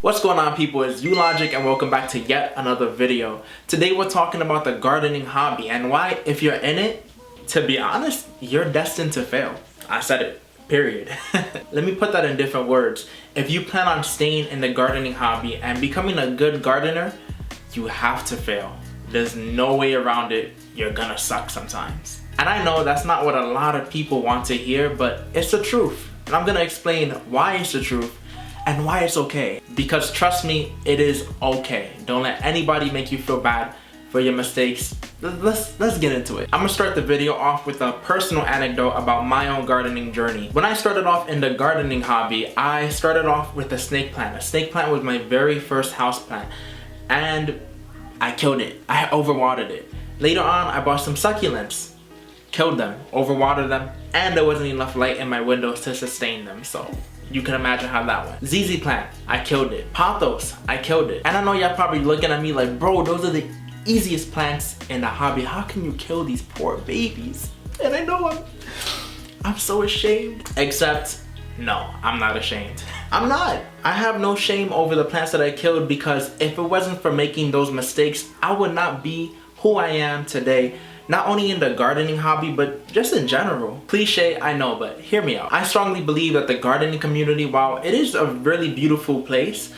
What's going on, people? It's theoldbushwick and welcome back to yet another video. Today we're talking about the gardening hobby and why, if you're in it, to be honest, you're destined to fail. I said it, period. Let me put that in different words. If you plan on staying in the gardening hobby and becoming a good gardener, you have to fail. There's no way around it. You're gonna suck sometimes. And I know that's not what a lot of people want to hear, but it's the truth. And I'm gonna explain why it's the truth and why it's okay. Because trust me, it is okay. Don't let anybody make you feel bad for your mistakes. Let's get into it. I'm gonna start the video off with a personal anecdote about my own gardening journey. When I started off in the gardening hobby, I started off with a snake plant. A snake plant was my very first house plant. And I killed it. I overwatered it. Later on, I bought some succulents. Killed them, overwatered them, and there wasn't enough light in my windows to sustain them, so you can imagine how that went. ZZ plant, I killed it. Pothos, I killed it. And I know y'all probably looking at me like, bro, those are the easiest plants in the hobby. How can you kill these poor babies? And I know I'm so ashamed. Except, no, I'm not ashamed. I'm not. I have no shame over the plants that I killed, because if it wasn't for making those mistakes, I would not be who I am today. Not only in the gardening hobby, but just in general. Cliche, I know, but hear me out. I strongly believe that the gardening community, while it is a really beautiful place,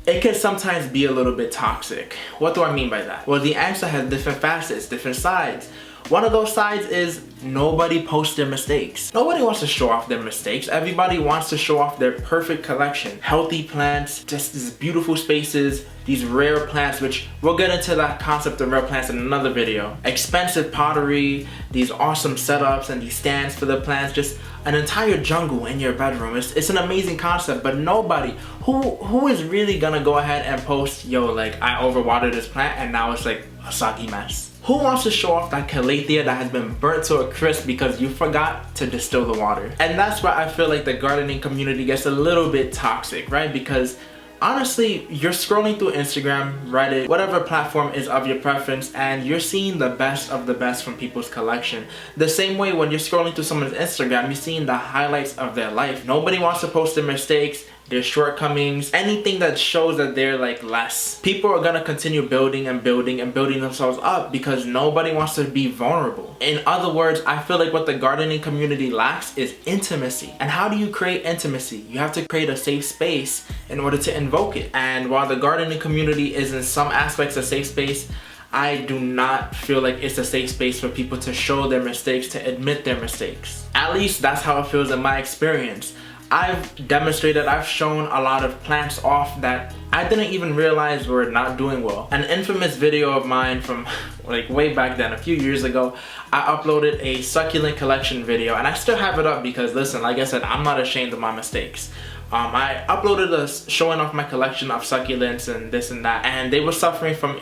it can sometimes be a little bit toxic. What do I mean by that? Well, the answer has different facets, different sides. One of those sides is nobody posts their mistakes. Nobody wants to show off their mistakes. Everybody wants to show off their perfect collection. Healthy plants, just these beautiful spaces, these rare plants, which we'll get into that concept of rare plants in another video. Expensive pottery, these awesome setups and these stands for the plants, just an entire jungle in your bedroom. It's an amazing concept, but nobody, who is really gonna go ahead and post, yo, like, I overwatered this plant and now it's like a soggy mess. Who wants to show off that calathea that has been burnt to a crisp because you forgot to distill the water? And that's why I feel like the gardening community gets a little bit toxic, right? Because honestly, you're scrolling through Instagram, Reddit, whatever platform is of your preference, and you're seeing the best of the best from people's collection. The same way when you're scrolling through someone's Instagram, you're seeing the highlights of their life. Nobody wants to post their mistakes, their shortcomings, anything that shows that they're like less. People are gonna continue building and building and building themselves up because nobody wants to be vulnerable. In other words, I feel like what the gardening community lacks is intimacy. And how do you create intimacy? You have to create a safe space in order to invoke it. And while the gardening community is in some aspects a safe space, I do not feel like it's a safe space for people to show their mistakes, to admit their mistakes. At least that's how it feels in my experience. I've demonstrated, I've shown a lot of plants off that I didn't even realize were not doing well. An infamous video of mine from like way back then, a few years ago, I uploaded a succulent collection video, and I still have it up because, listen, like I said, I'm not ashamed of my mistakes. I uploaded a showing off my collection of succulents and this and that, and they were suffering from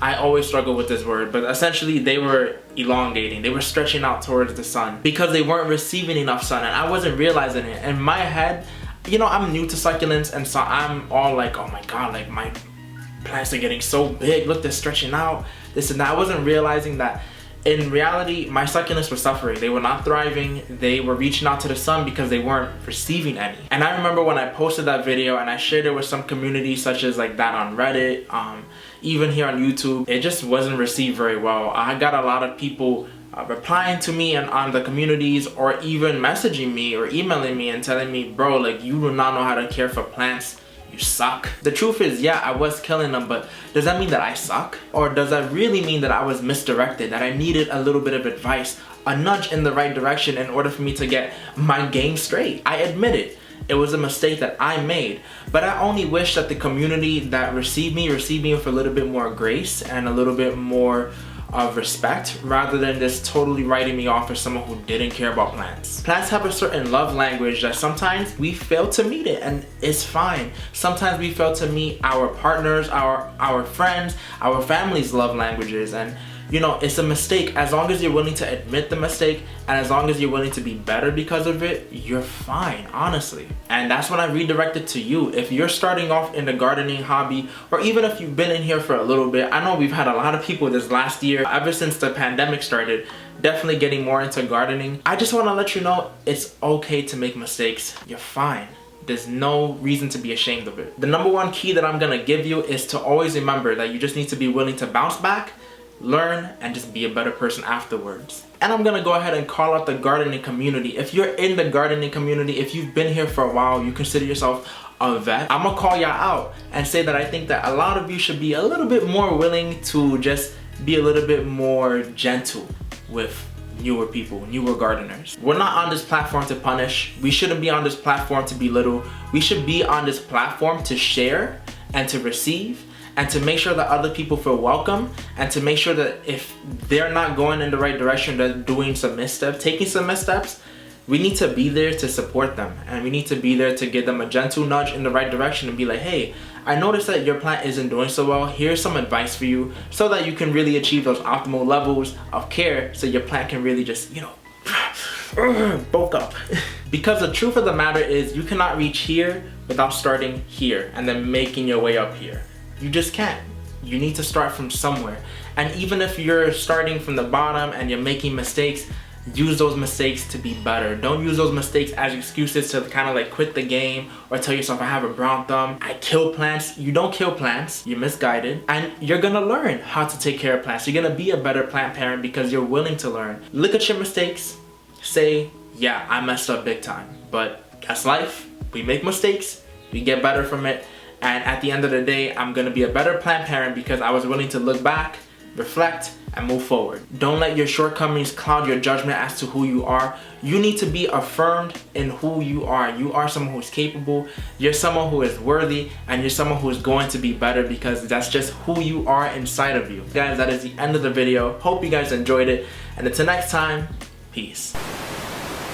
I always struggle with this word, but essentially they were elongating. They were stretching out towards the sun because they weren't receiving enough sun, and I wasn't realizing it. In my head, you know, I'm new to succulents, and so I'm all like, oh my god, like my plants are getting so big. Look, they're stretching out, this and that. I wasn't realizing that in reality, my succulents were suffering. They were not thriving. They were reaching out to the sun because they weren't receiving any. And I remember when I posted that video and I shared it with some communities such as like that on Reddit, even here on YouTube, it just wasn't received very well. I got a lot of people replying to me and on the communities, or even messaging me or emailing me and telling me, bro, like, you do not know how to care for plants. You suck. The truth is, yeah, I was killing them, but does that mean that I suck? Or does that really mean that I was misdirected, that I needed a little bit of advice, a nudge in the right direction in order for me to get my game straight? I admit it. It was a mistake that I made, but I only wish that the community that received me with a little bit more grace and a little bit more of respect, rather than just totally writing me off as someone who didn't care about plants. Plants have a certain love language that sometimes we fail to meet it, and it's fine. Sometimes we fail to meet our partners, our friends, our family's love languages, and you know, it's a mistake. As long as you're willing to admit the mistake, and as long as you're willing to be better because of it, you're fine, honestly. And that's when I redirected to you. If you're starting off in the gardening hobby, or even if you've been in here for a little bit, I know we've had a lot of people this last year, ever since the pandemic started, definitely getting more into gardening. I just want to let you know, it's okay to make mistakes. You're fine. There's no reason to be ashamed of it. The number one key that I'm gonna give you is to always remember that you just need to be willing to bounce back, learn, and just be a better person afterwards. And I'm gonna go ahead and call out the gardening community. If you're in the gardening community, if you've been here for a while, you consider yourself a vet, I'm gonna call y'all out and say that I think that a lot of you should be a little bit more willing to just be a little bit more gentle with newer people, newer gardeners. We're not on this platform to punish. We shouldn't be on this platform to belittle. We should be on this platform to share and to receive and to make sure that other people feel welcome, and to make sure that if they're not going in the right direction, they're doing some missteps, taking some missteps, we need to be there to support them, and we need to be there to give them a gentle nudge in the right direction and be like, hey, I noticed that your plant isn't doing so well. Here's some advice for you so that you can really achieve those optimal levels of care so your plant can really just, you know, bulk up. Because the truth of the matter is you cannot reach here without starting here and then making your way up here. You just can't. You need to start from somewhere. And even if you're starting from the bottom and you're making mistakes, use those mistakes to be better. Don't use those mistakes as excuses to kind of like quit the game or tell yourself I have a brown thumb, I kill plants. You don't kill plants, you're misguided, and you're gonna learn how to take care of plants. You're gonna be a better plant parent because you're willing to learn. Look at your mistakes, say, yeah, I messed up big time, but that's life. We make mistakes, we get better from it, and at the end of the day, I'm gonna be a better plant parent because I was willing to look back, reflect, and move forward. Don't let your shortcomings cloud your judgment as to who you are. You need to be affirmed in who you are. You are someone who's capable, you're someone who is worthy, and you're someone who is going to be better because that's just who you are inside of you. Guys, that is the end of the video. Hope you guys enjoyed it, and until next time, peace.